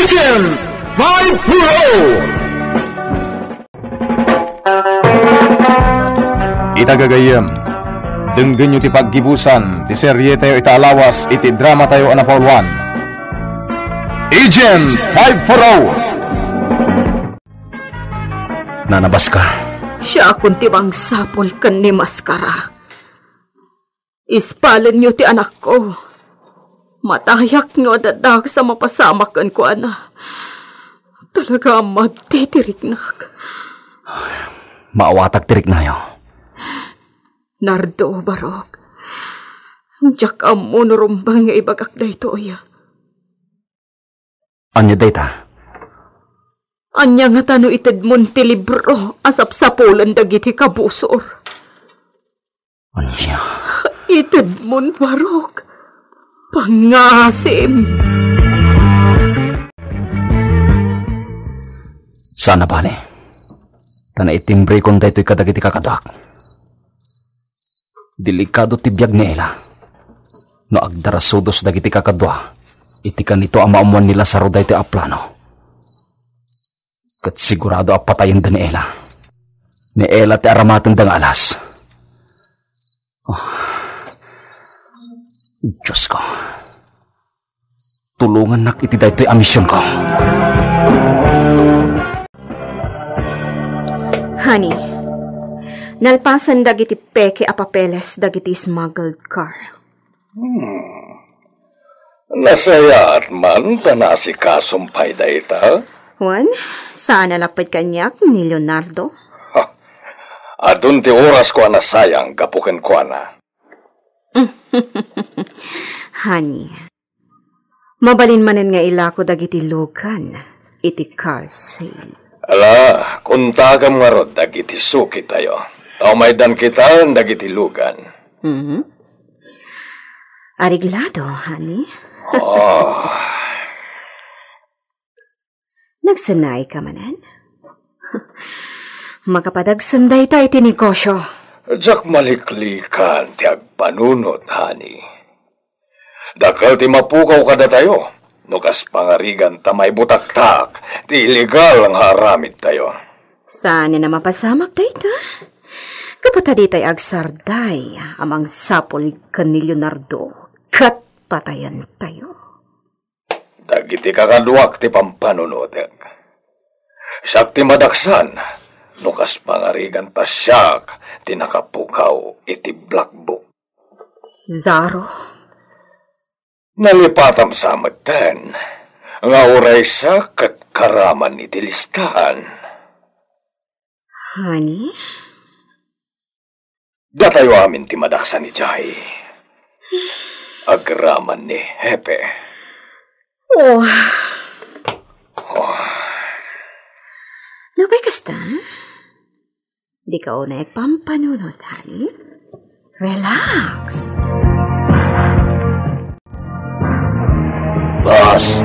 Agent 5-0! Itagagayam, denggan nyo ti paggibusan, ti serye tayo itaalawas, iti drama tayo anapauluan. Agent 5-4! Nanabas ka. Siya akong tibang sapol kan ni Maskara. Ispalan niyo ti anak ko. Matayak niyo dadag sa mapasamakan ko, ana. Talaga magtitiriknak. Maawatag tirik na yo. Nardo, Barok. Diyak amo nurumbang nga ibagak da ito, ya. Anya data? Anya nga tano ited mon ti libro asap-sapulan dagiti kabusor. Anya? Ited mon, Barok. Pangasim. Sana ba ni? Tana itimbre kong dayto'y kadagiti kakadak. Delikado ti biyag ni Ela. No agdarasudos dagiti kakadwa, iti kanito ang maamuan nila sa roday ti aplano. Kat sigurado ang patayin da ni Ela. Ni Ela ti aramatan dang alas. Oh. Diyos ko. Tulungan nak iti daytoy ang misyon ko. Honey, nalpasan dagiti peke a papeles dagiti smuggled car. Nasayat man tanasi kasumpay da ita? Juan, saan nalapad kanyak ni Leonardo? Adun ti oras ko na sayang gapukin ko na. Honey, mabalin manen nga ilako dagiti lukan, iti car sale. Ala, kuntagam nga rod dagiti suki tayo. Taumaydan kita dagiti lugan. Ariglado, honey. Oh. Nagsanay ka manen? Makapadagsanday tayo iti negosyo. Jak maliklikan ti agpanunot, honey. Dakal ti mapukaw kada tayo. Nukas pangarigan tamay butaktak, ti illegal ang haramid tayo. Saan na mapasamak tayo ito? Kapatadi tayo agsarday, amang sapol kan ni Leonardo, kat patayan tayo. Dagiti kakaduak ti pampanunoteg. Sak ti madaksan, nukas pangarigan tasyak, ti nakapukaw iti black book. Zaro? Nalipatam sa amatan, nga uray sa kat karaman iti listahan. Honey? Datayo amin ti madaksan ni Jai. Agraman ni Hepe. Oh. Oh. Nabay kasta? Di ka unay pampanunod, honey? Relax. Boss,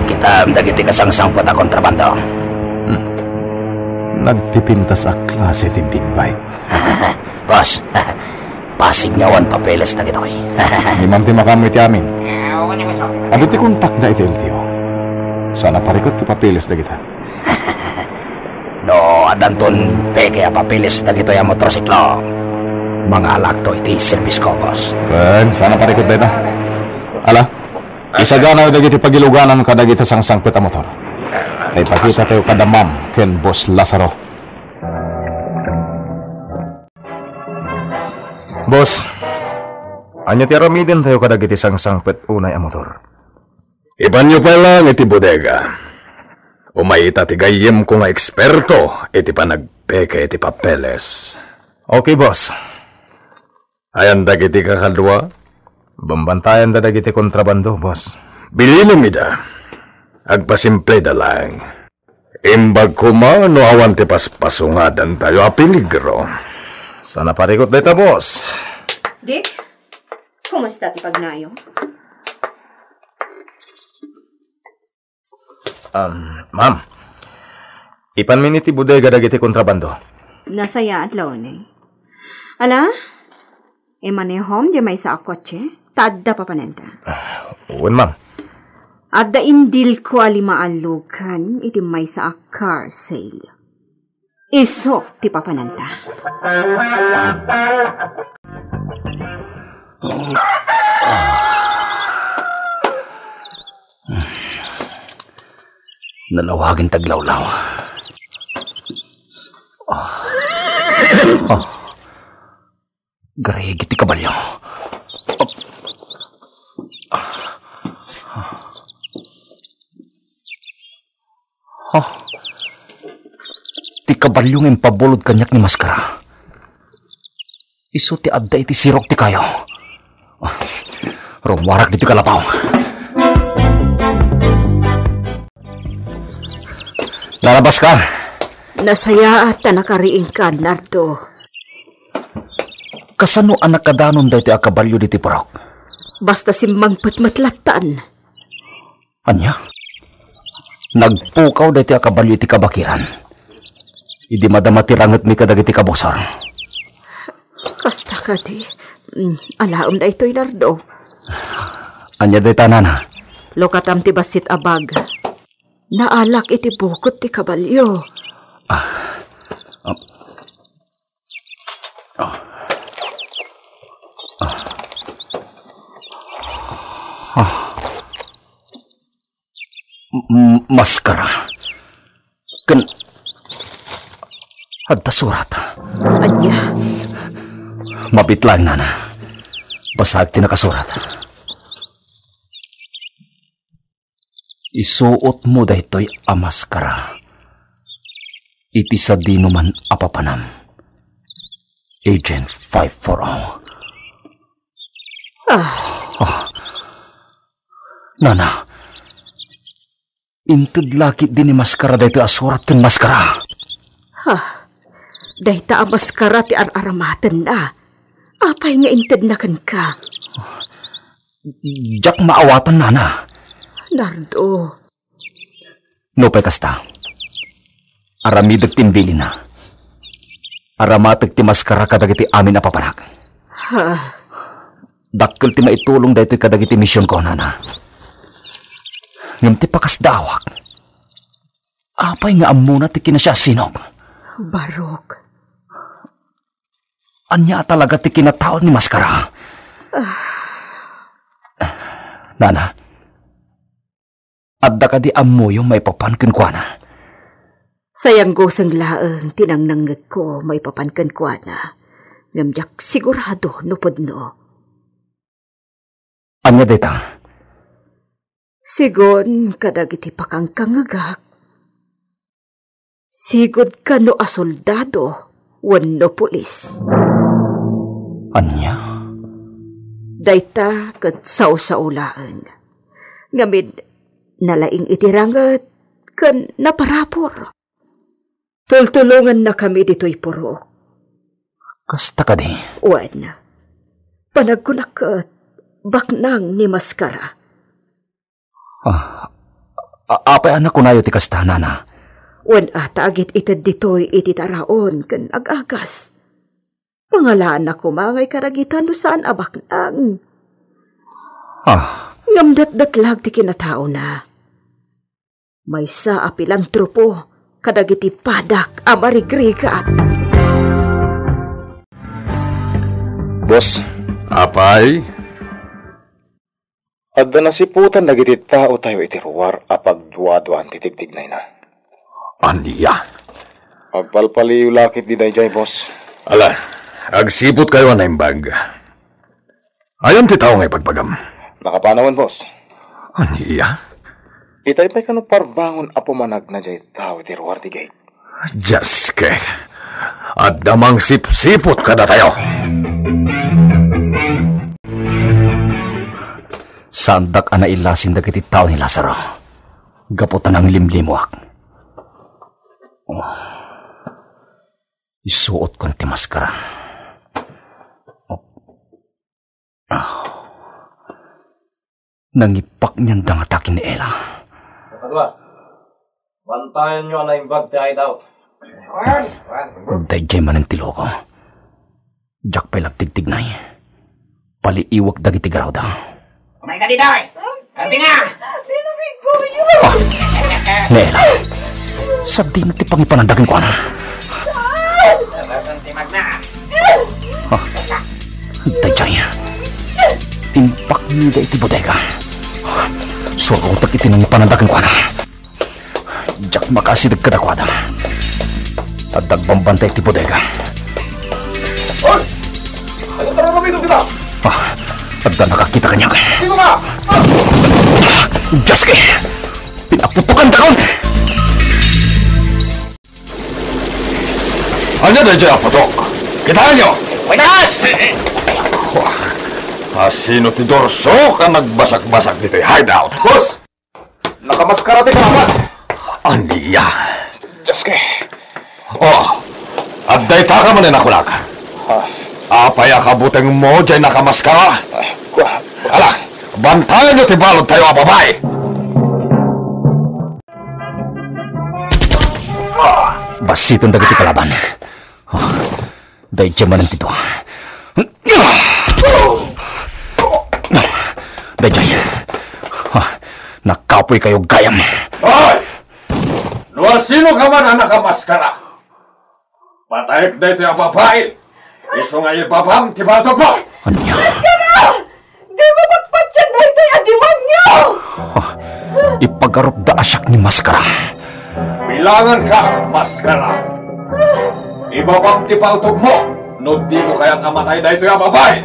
kita dagiti kasangsang po na kontrabando. Nagpipinta sa klase ti big bike. Boss, pasig ngawan papeles na gito'y. Limang ti makamit yamin. Ado ti kontak da iti LTO. Sana parikot ti papeles na kita. No, adanton peke a papeles na gito'y ang motorsiklo. Mga alak to iti service ko, boss. Sana parikot da ita. Ala? Isagana dagiti pagiluganan kadagiti sangsang pita motor. Ay pakita tayo kada ma'am ken Boss Lazaro. Boss, anya ti aramiden tayo kadagiti sangsang pit unay a motor. Iban nyo pa lang iti bodega. Umayita ti gayem ko nga eksperto iti panagpeke iti papeles. Okay, boss. Ayan dagiti kakadwa. Bambantayan da dagiti kontrabando, boss. Bilinom ida. Agpasimple da lang. Imbag kuma no awan ti paspasungadan tayo a peligro. Sana parikot dita, boss. Dick, kumusta ti pagnayo? Ma'am. Ipan miniti bodega dagiti kontrabando. Nasaya at launay. Ala? Emanehom di may sa kotse? Tadda pa panenta. Uwan, ma'am. At da indil ko alimaalukan iti may sa a car sale. Iso ti papananta. Nalawagin taglawlaw. Garigi ti kabalyo. Ti kabalyo ng pabulod kanyak ni Maskara. Iso ti adda iti sirok ti kayo. Rumarak dito kalapaw. Lalabas ka. Nasaya at nakariing ka, Nardo. Kasano anak kadanon dahi ti akabalyo diti parok? Basta simbang patmatlatan. Anya? Nagpukaw dahi ti akabalyo iti kabakiran. Idi madamati ranget mi kadagiti kabosor. Kasta ka di. Alaom na ito'y Nardo. Anya dahi tanana? Lokatam ti basit abag. Naalak iti bukot ti kabalyo. Maskara. Hadta surat. Anya? Mabitlang nana. Basag ti nakasurat. Isuot mo daytoy a maskara. Iti sa dino man apapanam. Agent 540. Nana. Intud laki din ni maskara daytoy asurat ken maskara. Dayta a maskara ti ar-aramatan na. Apay nga inted na kan ka. Jak maawatan nana. Nardo. Nupay kasta. Aramidag timbili na. Aramatag ti maskara kadagiti amin apapanak. Dakkel ti maitulong daytoy kadagiti misyon ko, nana. Ngam ti pakasdawak. Apay nga amuna ti kinasya sinok. Barok. Anya talaga ti kinataon ni maskara. Nana. Adda ka di amu yung may papankin kwa na. Sayang gosang laeng tinangnanggag ko may papankan kwa na. Ngamyak sigurado nupod no. Anya dita? Sigon kadagiti pakangkangagak. Sigod ka no a soldado, wano pulis. Anya? Dayta kat saw-saulaan. Ngamid nalaing itirangat kan naparapor. Tultulungan na kami dito'y puro. Kasta ka di? Wan. Panagkunakat baknang ni maskara. Apay anak ko nayo ti kasta, nana. Wan ata agit itad dito'y ititaraon kan agagas. Pangalaan na kumangay karagitan no saan abaknang. Ngamdat-datlag ti kinatao na. May sa apilantropo, kadagiti padak amarigriga. Boss, Apay? adda nasiputan dagiti tao tayo iti ruwar apag duwa-duwan titigtignay na. Aniya? Agpalpaliw lakit di dayjay, boss. Ala, agsipot kayo na imbag. Ayon ti tao ngay pagpagam. Nakapanawan, boss. Aniya? Itay pa'y kano parbangon apo manag na jay tao iti ruwar ti gate. Just kek. At damang sipsipot kada tayo. Sandak ana ilasin dagiti tao ni Lazaro. Gaputan ang limlimwak. Isuot ko ti maskara. Nangipak niyan dangatakin ni Ella. Kadwa, bantayan nyo na imbag ti ay daw. Dayjay man ang tiloko. Jak pa'y lagtigtignay. Paliiwak dagiti garaw daw. Kumay ka di daw eh. Kasi nga. Nela, sa di na ti pangipanandagin ko na. Dayjay, timpak nida iti bodega. Surutak iti nang ipanandagin ko na. Jak makasidag kadakwada. At dagbambantay iti bodega. Hoy! Ano ka naman dito kita? At da nakakita kanya. Sino ka? Jaske! Pinaputukan taon! Ano na dyan, Patok? Kitaan nyo! Buenas! Sino ti Dorso ka nagbasak-basak dito hideout? Boss! Nakamaskara ti kalaban! Aniya! Jaske! Oh! Abday ta ka man nakulag! Apaya ka buteng mo dyan nakamaskara! Ala! Bantayan nyo ti balod tayo ang babae! Basiton dagiti kalaban. Dahil dyan man ang tito. Dahil dyan. Nakapoy kayo gayam. Hoy! Luwa sino ka man ang nakamaskara? Patayip na ito yung babae! Iso nga yung babam, tibatok mo! Anya? Di mo magpatyan na ito yung demonyo! Ipagarup da asyak ni maskara. Bilangan ka, maskara! Ibabang tibatok mo! No di mo kaya't amatay na ito yung babae!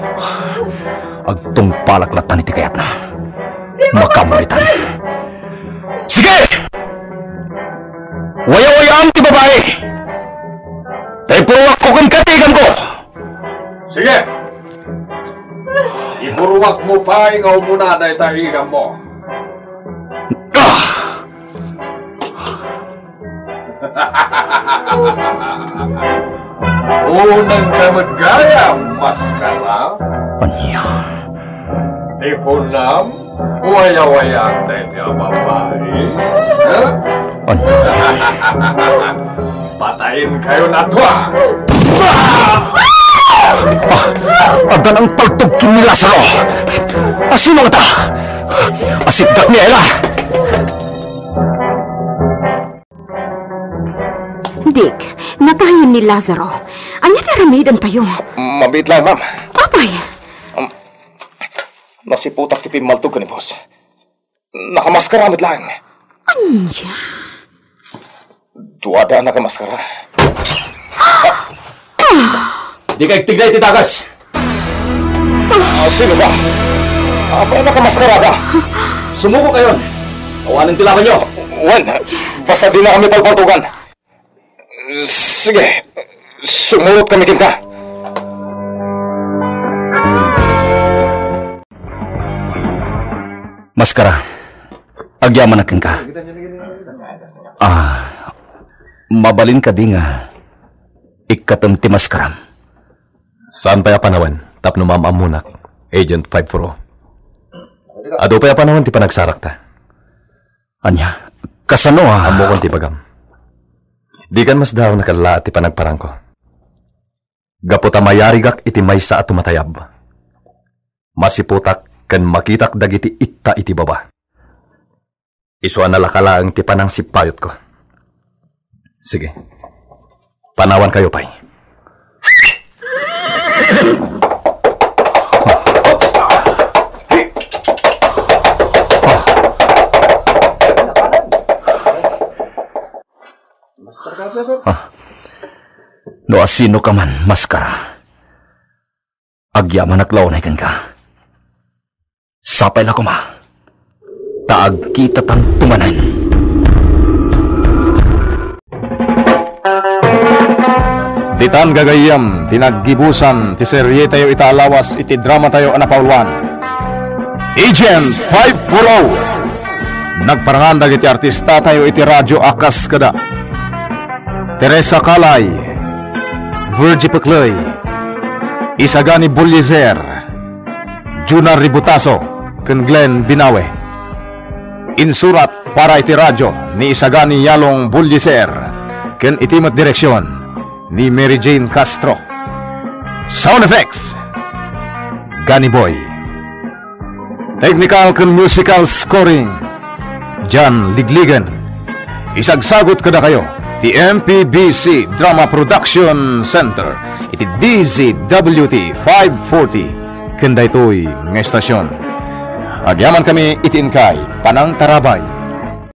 Agtong palaklatan iti kayat na. Makamuritan. Sige! Waya-wayaan ti babae! Tayo puruwak ko kan katigan ko! Sige! Ipuruwak mo pa, ikaw muna na itahigan mo. Unang kamagaya, maskara. Anya? Tipunam, waya-wayaan na ito yung babae. Ha? Anya? Patayin kayo na to, ah! Adan ang pagtugkin ni Lazaro! Asino nga ta? Asigdak ni Ella! Dick, natayin ni Lazaro. Anya taramidan tayo. Mabit lang, ma'am. Apay, Nasiputak tipim maltog ka ni boss. Nakamaskara lang. anya? Duwada nakamaskara. Di ka igtiglay titagas! Sino ba? Apa nakamaskara ka? Sumuko kayo! Awanin tilakan nyo! Wan, basta di na kami palpaltugan. Sige, sumurot kami ka. Maskara, agyaman na ka. Mabalin ka di nga. Ikatam ti maskaram. Saan pa panawan? Tapno mamamunak. Agent 540. Ado pa panahon ti panagsarak ta. Anya, kasano ha? Amo kon ti bagam. Di kan mas daw nakala ti panagparang ko. Gaputa mayarigak iti maysa at tumatayab. Masiputak kan makitak dagiti itta iti baba. Isuan na lakalaang ti panang sipayot ko. Sige. Panawan kayo, pay. No asino ka man, maskara. Agyaman naglaunay kan ka. Sapay la kuma. Taag kita tang tumanan. Ditan gagayam, tinaggibusan, ti serye tayo italawas, iti drama tayo anapauluan. Agent 540! Nagparangan dagiti artista tayo iti radyo akas kada. Teresa Calay, Virgie Pecloy, Isagani Bullizer, Juna Ributaso, ken Glenn Binawe. Insurat para iti radyo ni Isagani Yalong Bullizer, ken itimat direksyon ni Mary Jane Castro. Sound effects, Gani Boy. Technical ken musical scoring, John Ligligan. Isagsagot kada kayo, ti MPBC Drama Production Center, iti DZWT 540, kanda ito'y ng estasyon. Agyaman kami iti inkay, Panang Tarabay,